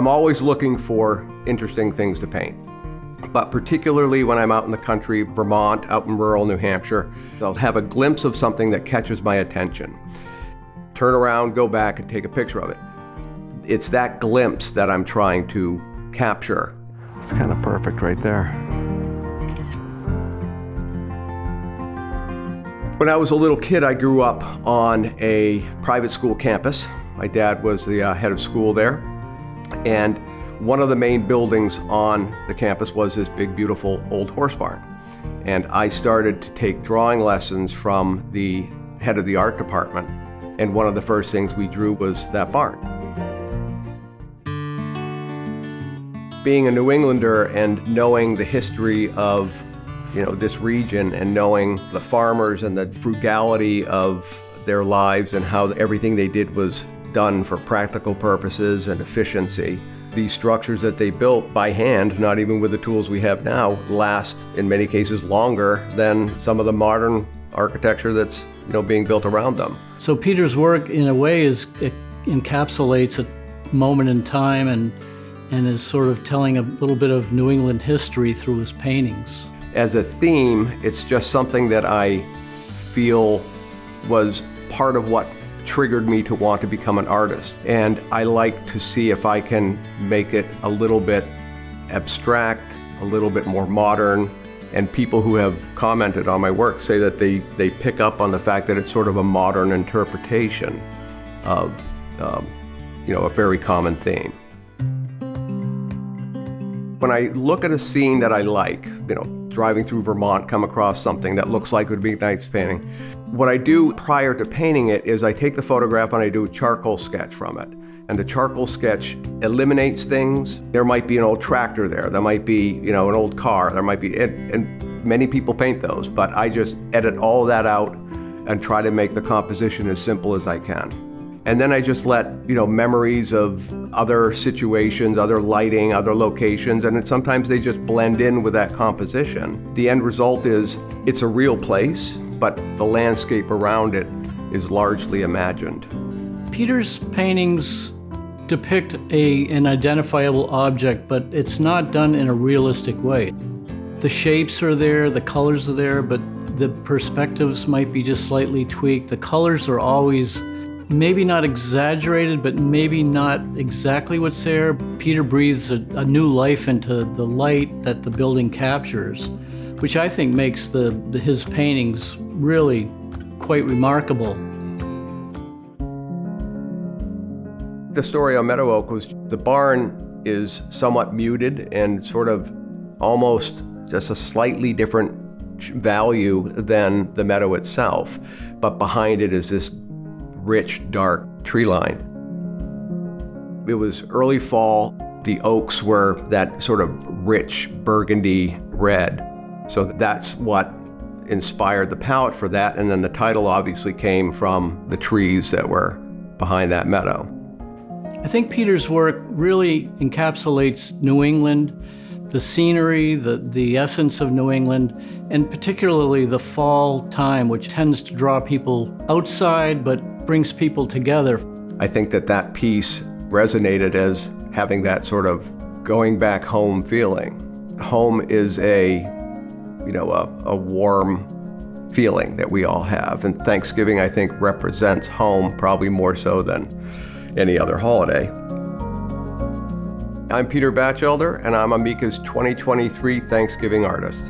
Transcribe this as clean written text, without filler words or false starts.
I'm always looking for interesting things to paint. But particularly when I'm out in the country, Vermont, out in rural New Hampshire, I'll have a glimpse of something that catches my attention. Turn around, go back, and take a picture of it. It's that glimpse that I'm trying to capture. It's kind of perfect right there. When I was a little kid, I grew up on a private school campus. My dad was the head of school there. And one of the main buildings on the campus was this big, beautiful old horse barn. And I started to take drawing lessons from the head of the art department. And one of the first things we drew was that barn. Being a New Englander and knowing the history of this region and knowing the farmers and the frugality of their lives and how everything they did was done for practical purposes and efficiency. These structures that they built by hand, not even with the tools we have now, last in many cases longer than some of the modern architecture that's being built around them. So Peter's work in a way it encapsulates a moment in time and is sort of telling a little bit of New England history through his paintings. As a theme, it's just something that I feel was part of what triggered me to want to become an artist. And I like to see if I can make it a little bit abstract, a little bit more modern. And people who have commented on my work say that they pick up on the fact that it's sort of a modern interpretation of a very common theme. When I look at a scene that I like, driving through Vermont, come across something that looks like it would be a nice painting, what I do prior to painting it is I take the photograph and I do a charcoal sketch from it. And the charcoal sketch eliminates things. There might be an old tractor there. There might be, an old car. There might be, and many people paint those, but I just edit all of that out and try to make the composition as simple as I can. And then I just let, memories of other situations, other lighting, other locations, and sometimes they just blend in with that composition. The end result is, it's a real place, but the landscape around it is largely imagined. Peter's paintings depict an identifiable object, but it's not done in a realistic way. The shapes are there, the colors are there, but the perspectives might be just slightly tweaked. The colors are always maybe not exaggerated, but maybe not exactly what's there. Peter breathes a new life into the light that the building captures, which I think makes his paintings really quite remarkable. The story on Meadow Oak was the barn is somewhat muted and sort of almost just a slightly different value than the meadow itself, but behind it is this rich, dark tree line. It was early fall. The oaks were that sort of rich burgundy red. So that's what inspired the palette for that. And then the title obviously came from the trees that were behind that meadow. I think Peter's work really encapsulates New England, the scenery, the essence of New England, and particularly the fall time, which tends to draw people outside but brings people together. I think that piece resonated as having that sort of going back home feeling. Home is a warm feeling that we all have, and Thanksgiving, I think, represents home probably more so than any other holiday. I'm Peter Batchelder, and I'm Amica's 2023 Thanksgiving artist.